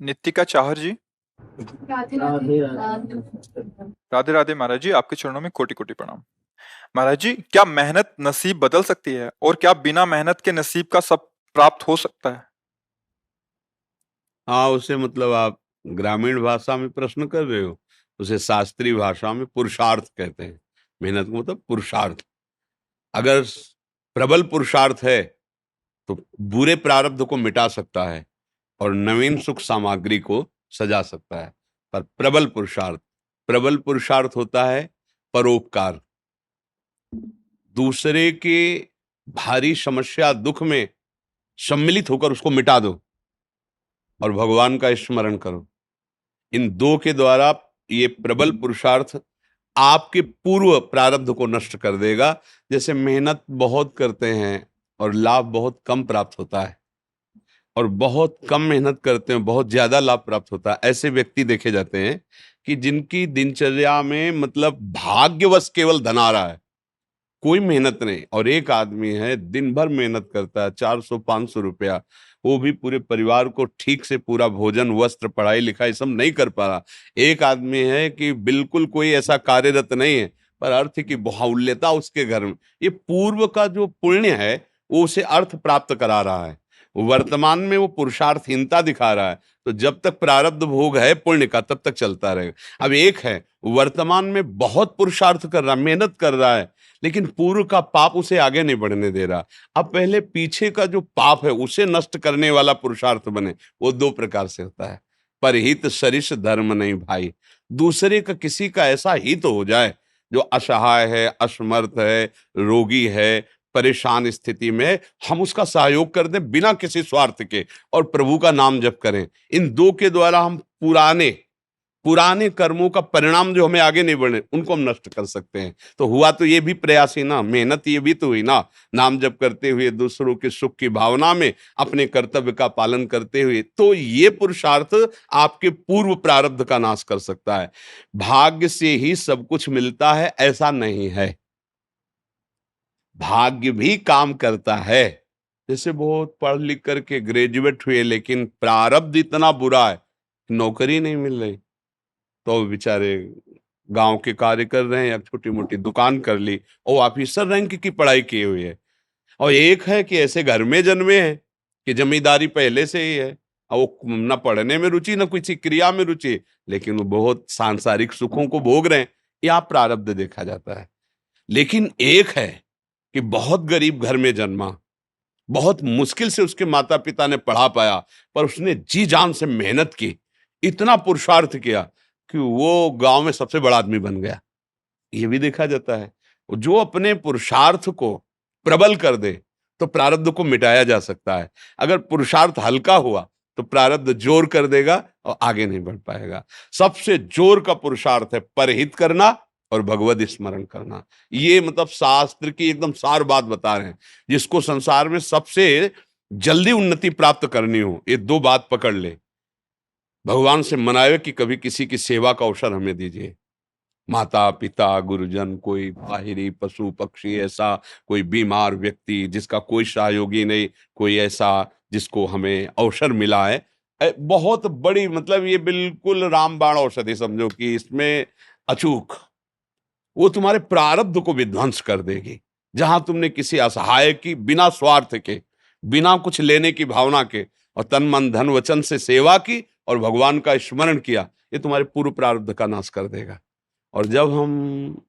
नित्तिका चाहर जी। राधे राधे। राधे। राधे राधे महाराज जी, आपके चरणों में कोटि कोटि प्रणाम। महाराज जी, क्या मेहनत नसीब बदल सकती है और क्या बिना मेहनत के नसीब का सब प्राप्त हो सकता है? हाँ, उसे मतलब आप ग्रामीण भाषा में प्रश्न कर रहे हो। उसे शास्त्रीय भाषा में पुरुषार्थ कहते हैं। मेहनत का मतलब पुरुषार्थ। अगर प्रबल पुरुषार्थ है तो बुरे प्रारब्ध को मिटा सकता है और नवीन सुख सामग्री को सजा सकता है। पर प्रबल पुरुषार्थ होता है परोपकार। दूसरे के भारी समस्या दुख में सम्मिलित होकर उसको मिटा दो और भगवान का स्मरण करो। इन दो के द्वारा ये प्रबल पुरुषार्थ आपके पूर्व प्रारब्ध को नष्ट कर देगा। जैसे मेहनत बहुत करते हैं और लाभ बहुत कम प्राप्त होता है, और बहुत कम मेहनत करते हैं बहुत ज्यादा लाभ प्राप्त होता है। ऐसे व्यक्ति देखे जाते हैं कि जिनकी दिनचर्या में मतलब भाग्यवश केवल धन आ रहा है, कोई मेहनत नहीं। और एक आदमी है दिन भर मेहनत करता है, 400-500 रुपया, वो भी पूरे परिवार को ठीक से पूरा भोजन वस्त्र पढ़ाई लिखाई सब नहीं कर पा रहा। एक आदमी है कि बिल्कुल कोई ऐसा कार्यरत नहीं है, पर अर्थ की बाहुल्यता उसके घर में। ये पूर्व का जो पुण्य है वो उसे अर्थ प्राप्त करा रहा है, वर्तमान में वो पुरुषार्थहीनता दिखा रहा है। तो जब तक प्रारब्ध भोग है पुण्य का तब तक चलता रहेगा। अब एक है वर्तमान में बहुत पुरुषार्थ कर रहा, मेहनत कर रहा है, लेकिन पूर्व का पाप उसे आगे नहीं बढ़ने दे रहा। अब पहले पीछे का जो पाप है उसे नष्ट करने वाला पुरुषार्थ बने। वो दो प्रकार से होता है। परहित सरिष धर्म नहीं भाई। दूसरे का किसी का ऐसा हित हो जाए जो असहाय है, असमर्थ है, रोगी है, परेशान स्थिति में, हम उसका सहयोग कर दें बिना किसी स्वार्थ के और प्रभु का नाम जप करें। इन दो के द्वारा हम पुराने पुराने कर्मों का परिणाम जो हमें आगे नहीं बढ़े उनको हम नष्ट कर सकते हैं। तो हुआ तो ये भी प्रयास ही ना, मेहनत ये भी तो हुई ना। नाम जप करते हुए दूसरों के सुख की भावना में अपने कर्तव्य का पालन करते हुए, तो ये पुरुषार्थ आपके पूर्व प्रारब्ध का नाश कर सकता है। भाग्य से ही सब कुछ मिलता है ऐसा नहीं है, भाग्य भी काम करता है। जैसे बहुत पढ़ लिख करके ग्रेजुएट हुए लेकिन प्रारब्ध इतना बुरा है, नौकरी नहीं मिल रही, तो बेचारे गांव के कार्य कर रहे हैं या छोटी मोटी दुकान कर ली और ऑफिसर रैंक की पढ़ाई किए हुए है। और एक है कि ऐसे घर में जन्मे हैं कि जमींदारी पहले से ही है, और वो न पढ़ने में रुचि न किसी क्रिया में रुचि, लेकिन वो बहुत सांसारिक सुखों को भोग रहे हैं। यहाँ प्रारब्ध देखा जाता है। लेकिन एक है कि बहुत गरीब घर में जन्मा, बहुत मुश्किल से उसके माता पिता ने पढ़ा पाया, पर उसने जी जान से मेहनत की, इतना पुरुषार्थ किया कि वो गांव में सबसे बड़ा आदमी बन गया। ये भी देखा जाता है। जो अपने पुरुषार्थ को प्रबल कर दे तो प्रारब्ध को मिटाया जा सकता है। अगर पुरुषार्थ हल्का हुआ तो प्रारब्ध जोर कर देगा और आगे नहीं बढ़ पाएगा। सबसे जोर का पुरुषार्थ है परहित करना और भगवत स्मरण करना। ये मतलब शास्त्र की एकदम सार बात बता रहे हैं। जिसको संसार में सबसे जल्दी उन्नति प्राप्त करनी हो, ये दो बात पकड़ ले। भगवान से मनावे कि कभी किसी की सेवा का अवसर हमें दीजिए। माता पिता गुरुजन, कोई बाहरी पशु पक्षी, ऐसा कोई बीमार व्यक्ति जिसका कोई सहयोगी नहीं, कोई ऐसा जिसको हमें अवसर मिला है। बहुत बड़ी मतलब ये बिल्कुल रामबाण औषधि समझो कि इसमें अचूक वो तुम्हारे प्रारब्ध को विध्वंस कर देगी। जहां तुमने किसी असहाय की बिना स्वार्थ के, बिना कुछ लेने की भावना के और तन मन धन वचन से सेवा की और भगवान का स्मरण किया, ये तुम्हारे पूर्व प्रारब्ध का नाश कर देगा। और जब हम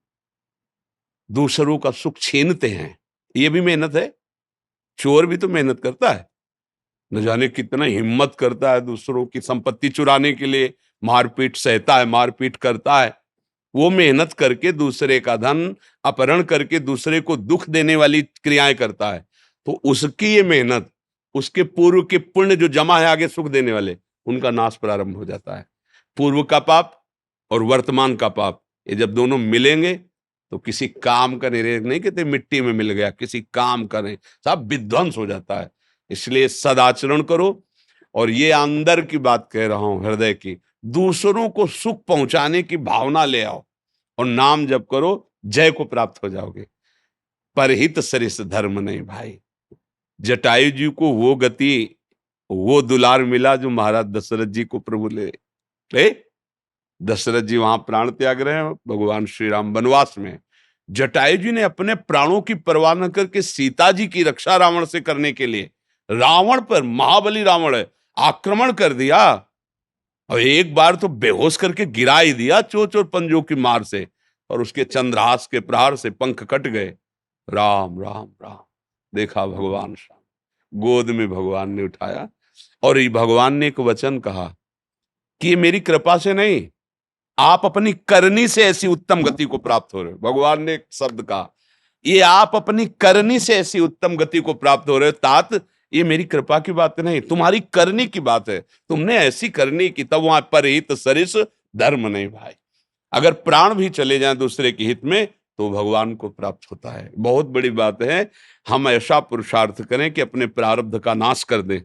दूसरों का सुख छीनते हैं, ये भी मेहनत है। चोर भी तो मेहनत करता है, न जाने कितना हिम्मत करता है दूसरों की संपत्ति चुराने के लिए, मारपीट सहता है, मारपीट करता है। वो मेहनत करके दूसरे का धन अपहरण करके दूसरे को दुख देने वाली क्रियाएं करता है। तो उसकी ये मेहनत, उसके पूर्व के पुण्य जो जमा है आगे सुख देने वाले, उनका नाश प्रारंभ हो जाता है। पूर्व का पाप और वर्तमान का पाप, ये जब दोनों मिलेंगे तो किसी काम का नहीं कहते मिट्टी में मिल गया, किसी काम का नहीं, सब विध्वंस हो जाता है। इसलिए सदाचरण करो। और ये अंदर की बात कह रहा हूं, हृदय की, दूसरों को सुख पहुंचाने की भावना ले आओ और नाम जप करो, जय को प्राप्त हो जाओगे। परहित सरिस धर्म नहीं भाई। जटायु जी को वो गति वो दुलार मिला जो महाराज दशरथ जी को प्रभु ले। दशरथ जी वहां प्राण त्याग रहे हैं, भगवान श्री राम वनवास में। जटायु जी ने अपने प्राणों की परवाह न करके सीता जी की रक्षा रावण से करने के लिए रावण पर, महाबली रावण है, आक्रमण कर दिया और एक बार तो बेहोश करके गिरा ही दिया चोंच और पंजों की मार से, और उसके चंद्रहास के प्रहार से पंख कट गए। राम राम राम। देखा भगवान श्याम, गोद में भगवान ने उठाया और ये भगवान ने एक वचन कहा कि ये मेरी कृपा से नहीं, आप अपनी करनी से ऐसी उत्तम गति को प्राप्त हो रहे हो। भगवान ने एक शब्द कहा, ये आप अपनी करनी से ऐसी उत्तम गति को प्राप्त हो रहे हो। तात, ये मेरी कृपा की बात नहीं, तुम्हारी करनी की बात है। तुमने ऐसी करनी की, तब वहां परहित सरिस धर्म नहीं भाई। अगर प्राण भी चले जाएं दूसरे के हित में तो भगवान को प्राप्त होता है। बहुत बड़ी बात है, हम ऐसा पुरुषार्थ करें कि अपने प्रारब्ध का नाश कर दें।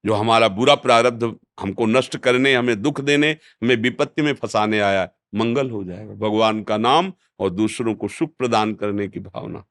जो हमारा बुरा प्रारब्ध हमको नष्ट करने, हमें दुख देने, हमें विपत्ति में फंसाने आया, मंगल हो जाएगा। भगवान का नाम और दूसरों को सुख प्रदान करने की भावना।